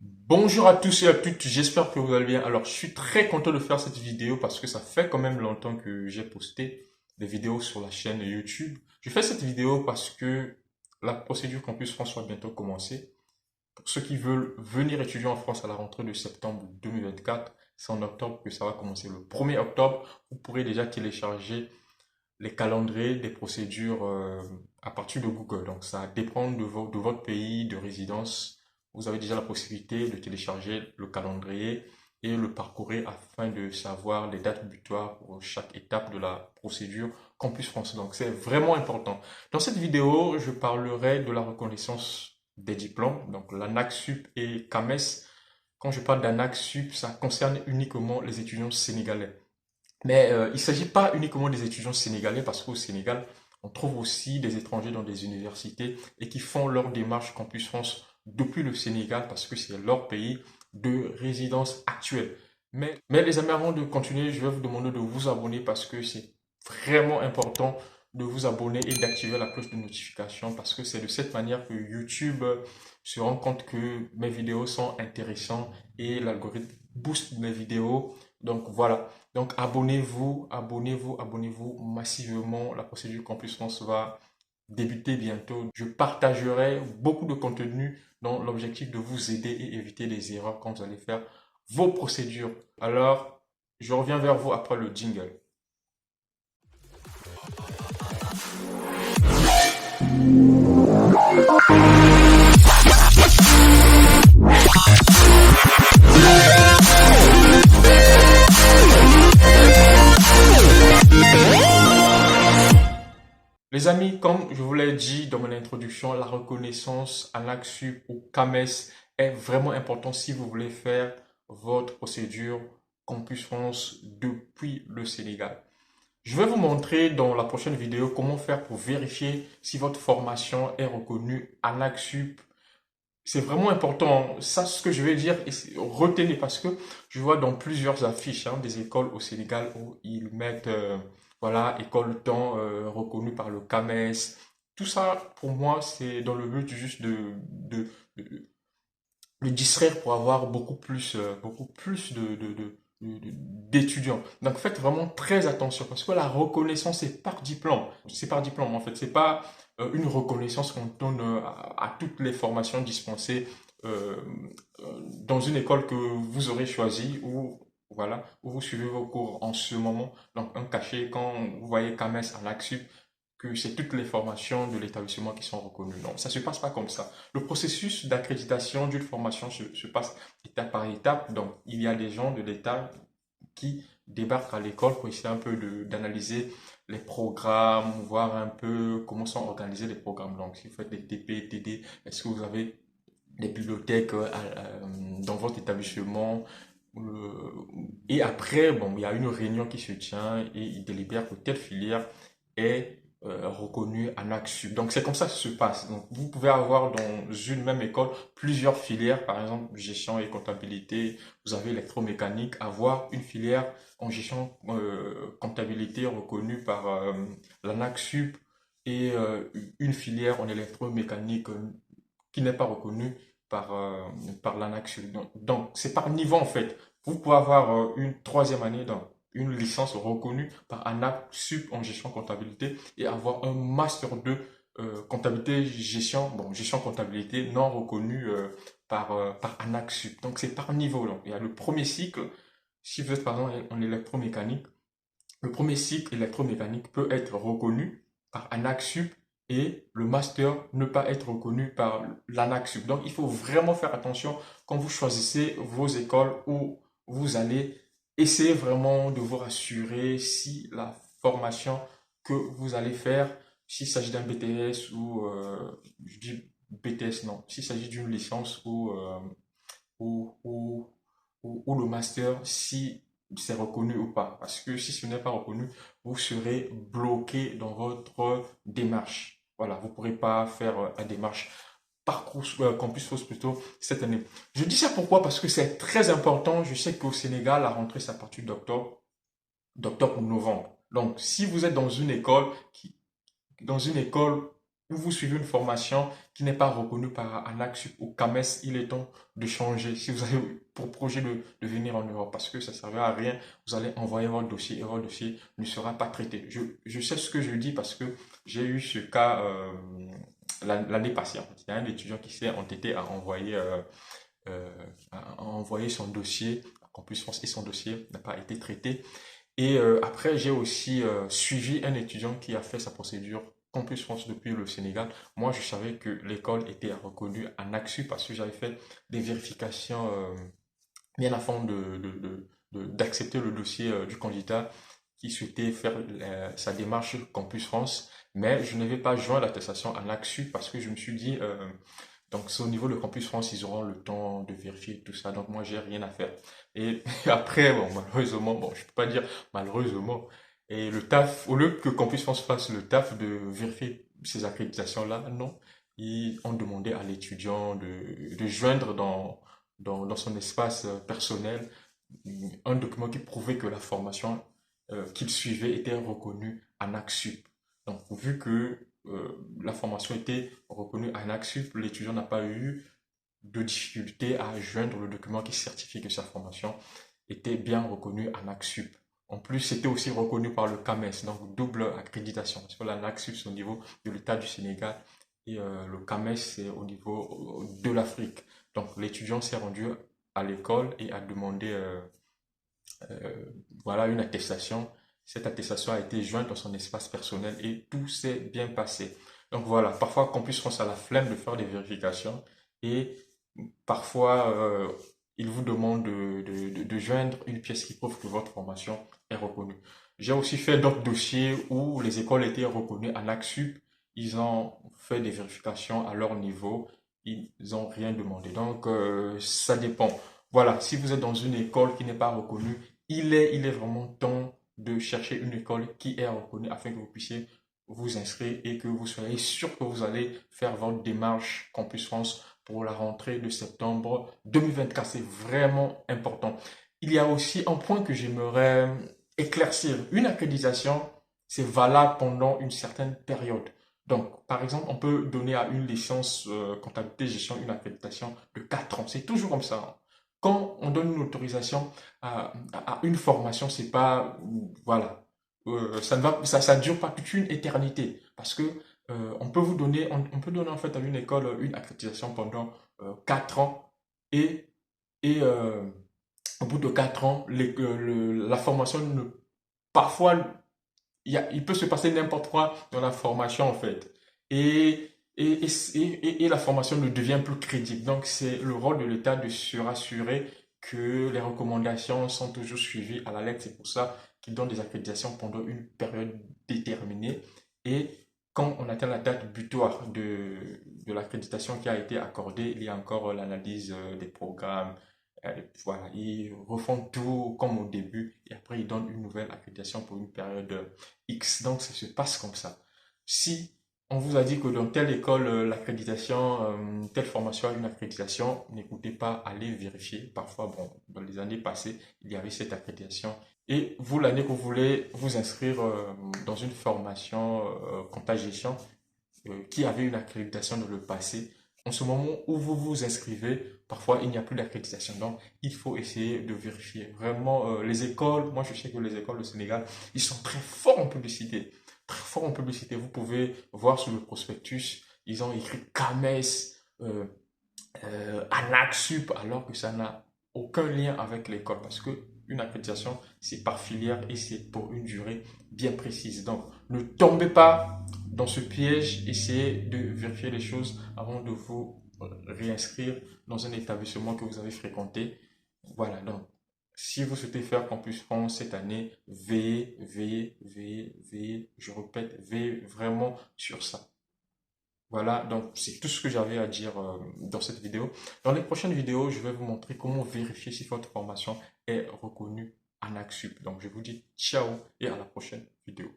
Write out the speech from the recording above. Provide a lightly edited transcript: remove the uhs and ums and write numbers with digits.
Bonjour à tous et à toutes, j'espère que vous allez bien. Alors, je suis très content de faire cette vidéo parce que ça fait quand même longtemps que j'ai posté des vidéos sur la chaîne YouTube. Je fais cette vidéo parce que la procédure Campus France va bientôt commencer. Pour ceux qui veulent venir étudier en France à la rentrée de septembre 2024, c'est en octobre que ça va commencer. Le 1er octobre, vous pourrez déjà télécharger les calendriers des procédures à partir de Google. Donc ça dépend de votre pays de résidence. Vous avez déjà la possibilité de télécharger le calendrier et le parcourir afin de savoir les dates butoirs pour chaque étape de la procédure Campus France. Donc c'est vraiment important. Dans cette vidéo, je parlerai de la reconnaissance des diplômes, donc l'ANAQ-Sup et CAMES. Quand je parle d'ANAQ-Sup, ça concerne uniquement les étudiants sénégalais. Mais il ne s'agit pas uniquement des étudiants sénégalais parce qu'au Sénégal, on trouve aussi des étrangers dans des universités et qui font leur démarche Campus France depuis le Sénégal parce que c'est leur pays de résidence actuelle. Mais les amis, avant de continuer, je vais vous demander de vous abonner parce que c'est vraiment important de vous abonner et d'activer la cloche de notification parce que c'est de cette manière que YouTube se rend compte que mes vidéos sont intéressantes et l'algorithme booste mes vidéos. Donc voilà. Donc abonnez-vous, abonnez-vous, abonnez-vous massivement. La procédure Campus France va débuter bientôt. Je partagerai beaucoup de contenu dans l'objectif de vous aider et éviter les erreurs quand vous allez faire vos procédures. Alors, je reviens vers vous après le jingle. Les amis, comme je vous l'ai dit dans mon introduction, la reconnaissance ANAQ-Sup ou CAMES est vraiment important si vous voulez faire votre procédure Campus France depuis le Sénégal. Je vais vous montrer dans la prochaine vidéo comment faire pour vérifier si votre formation est reconnue ANAQ-Sup. C'est vraiment important. Ça, ce que je vais dire, retenez parce que je vois dans plusieurs affiches des écoles au Sénégal où ils mettent, voilà, école temps reconnue par le CAMES. Tout ça, pour moi, c'est dans le but juste de le distraire pour avoir beaucoup plus d'étudiants. Donc faites vraiment très attention parce que la reconnaissance est par diplôme. C'est par diplôme en fait. C'est pas une reconnaissance qu'on donne à toutes les formations dispensées euh, dans une école que vous aurez choisie ou voilà, où vous suivez vos cours en ce moment. Donc un cachet, quand vous voyez CAMES en AXUP, que c'est toutes les formations de l'établissement qui sont reconnues. Non, ça ne se passe pas comme ça. Le processus d'accréditation d'une formation se passe étape par étape. Donc, il y a des gens de l'État qui débarquent à l'école pour essayer un peu d'analyser les programmes, voir un peu comment sont organisés les programmes. Donc, si vous faites des TP, TD, est-ce que vous avez des bibliothèques dans votre établissement? Et après, bon, il y a une réunion qui se tient et ils délibèrent que telle filière est reconnue en AXU. Donc c'est comme ça que ça se passe. Donc vous pouvez avoir dans une même école plusieurs filières, par exemple gestion et comptabilité, vous avez électromécanique, avoir une filière en gestion comptabilité reconnue par l'ANAQ-Sup et une filière en électromécanique qui n'est pas reconnue par l'ANAQ-Sup. Donc c'est par niveau en fait. Vous pouvez avoir une troisième année dans une licence reconnue par ANAQ-Sup en gestion comptabilité et avoir un master 2 comptabilité gestion, bon, gestion comptabilité non reconnue par ANAQ-Sup. Donc c'est par niveau. Donc. Il y a le premier cycle, si vous êtes par exemple en électromécanique, le premier cycle électromécanique peut être reconnu par ANAQ-Sup et le master ne pas être reconnu par l'ANAQ-Sup. Donc il faut vraiment faire attention quand vous choisissez vos écoles où vous allez essayer vraiment de vous rassurer si la formation que vous allez faire, s'il s'agit d'un BTS ou, je dis BTS non, s'il s'agit d'une licence ou, ou, ou le master, si c'est reconnu ou pas. Parce que si ce n'est pas reconnu, vous serez bloqué dans votre démarche. Voilà, vous ne pourrez pas faire la démarche parcours Campus Force plutôt cette année. Je dis ça pourquoi? Parce que c'est très important. Je sais qu'au Sénégal, la rentrée, c'est à partir d'octobre ou novembre. Donc, si vous êtes dans une école ou vous suivez une formation qui n'est pas reconnue par ANAQ ou CAMES, il est temps de changer. Si vous avez pour projet de venir en Europe, parce que ça ne servira à rien, vous allez envoyer votre dossier et votre dossier ne sera pas traité. Je sais ce que je dis parce que j'ai eu ce cas l'année passée. En fait. Il y a un étudiant qui s'est entêté à envoyer son dossier à Campus France et son dossier n'a pas été traité. Et après, j'ai aussi suivi un étudiant qui a fait sa procédure Campus France depuis le Sénégal. Moi, je savais que l'école était reconnue à NACSU parce que j'avais fait des vérifications bien avant d'accepter le dossier du candidat qui souhaitait faire sa démarche Campus France. Mais je n'avais pas joint l'attestation à NACSU parce que je me suis dit, donc, c'est au niveau de Campus France, ils auront le temps de vérifier tout ça. Donc, moi, j'ai rien à faire. Et après, bon, malheureusement, bon, je peux pas dire malheureusement. Et le taf, au lieu que Campus France fasse le taf de vérifier ces accréditations-là, non. Ils ont demandé à l'étudiant de joindre dans son espace personnel un document qui prouvait que la formation qu'il suivait était reconnue en ACSUP. Donc, vu que la formation était reconnue en ACSUP, l'étudiant n'a pas eu de difficulté à joindre le document qui certifie que sa formation était bien reconnue en ACSUP. En plus, c'était aussi reconnu par le CAMES, donc double accréditation. Parce que la NACSUP, c'est au niveau de l'État du Sénégal et le CAMES, c'est au niveau de l'Afrique. Donc, l'étudiant s'est rendu à l'école et a demandé euh, voilà une attestation. Cette attestation a été jointe dans son espace personnel et tout s'est bien passé. Donc voilà, parfois Campus France a la flemme de faire des vérifications et parfois il vous demande de joindre une pièce qui prouve que votre formation est reconnue. J'ai aussi fait d'autres dossiers où les écoles étaient reconnues en ACSUP. Ils ont fait des vérifications à leur niveau. Ils n'ont rien demandé. Donc, ça dépend. Voilà, si vous êtes dans une école qui n'est pas reconnue, il est vraiment temps de chercher une école qui est reconnue afin que vous puissiez vous inscrire et que vous soyez sûr que vous allez faire votre démarche Campus France pour la rentrée de septembre 2024. C'est vraiment important. Il y a aussi un point que j'aimerais éclaircir. Une accréditation, c'est valable pendant une certaine période. Donc, par exemple, on peut donner à une licence comptabilité gestion une accréditation de 4 ans. C'est toujours comme ça. Hein. Quand on donne une autorisation à une formation, c'est pas, voilà, ça dure pas toute une éternité parce que on peut vous donner, on peut donner en fait à une école une accréditation pendant 4 ans et, et au bout de 4 ans, la formation ne, parfois il peut se passer n'importe quoi dans la formation en fait. Et la formation ne devient plus crédible. Donc c'est le rôle de l'État de se rassurer que les recommandations sont toujours suivies à la lettre. C'est pour ça qu'ils donnent des accréditations pendant une période déterminée. Et quand on atteint la date butoir de l'accréditation qui a été accordée, il y a encore l'analyse des programmes, voilà, ils refont tout comme au début et après ils donnent une nouvelle accréditation pour une période X. Donc ça se passe comme ça. Si on vous a dit que dans telle école, l'accréditation, telle formation a une accréditation, n'écoutez pas, allez vérifier. Parfois, bon, dans les années passées, il y avait cette accréditation. Et vous, l'année que vous voulez vous inscrire dans une formation compta gestion, qui avait une accréditation dans le passé, en ce moment où vous vous inscrivez, parfois il n'y a plus d'accréditation. Donc, il faut essayer de vérifier. Vraiment, les écoles, moi je sais que les écoles au Sénégal, ils sont très forts en publicité. Très forts en publicité. Vous pouvez voir sur le prospectus, ils ont écrit CAMES, euh, ANAQ-Sup, alors que ça n'a aucun lien avec l'école. Parce que une accréditation, c'est par filière et c'est pour une durée bien précise. Donc, ne tombez pas dans ce piège. Essayez de vérifier les choses avant de vous réinscrire dans un établissement que vous avez fréquenté. Voilà, donc, si vous souhaitez faire Campus France cette année, veillez, veillez, veillez, veillez, je répète, veillez vraiment sur ça. Voilà, donc c'est tout ce que j'avais à dire dans cette vidéo. Dans les prochaines vidéos, je vais vous montrer comment vérifier si votre formation est reconnue en ACSUP. Donc je vous dis ciao et à la prochaine vidéo.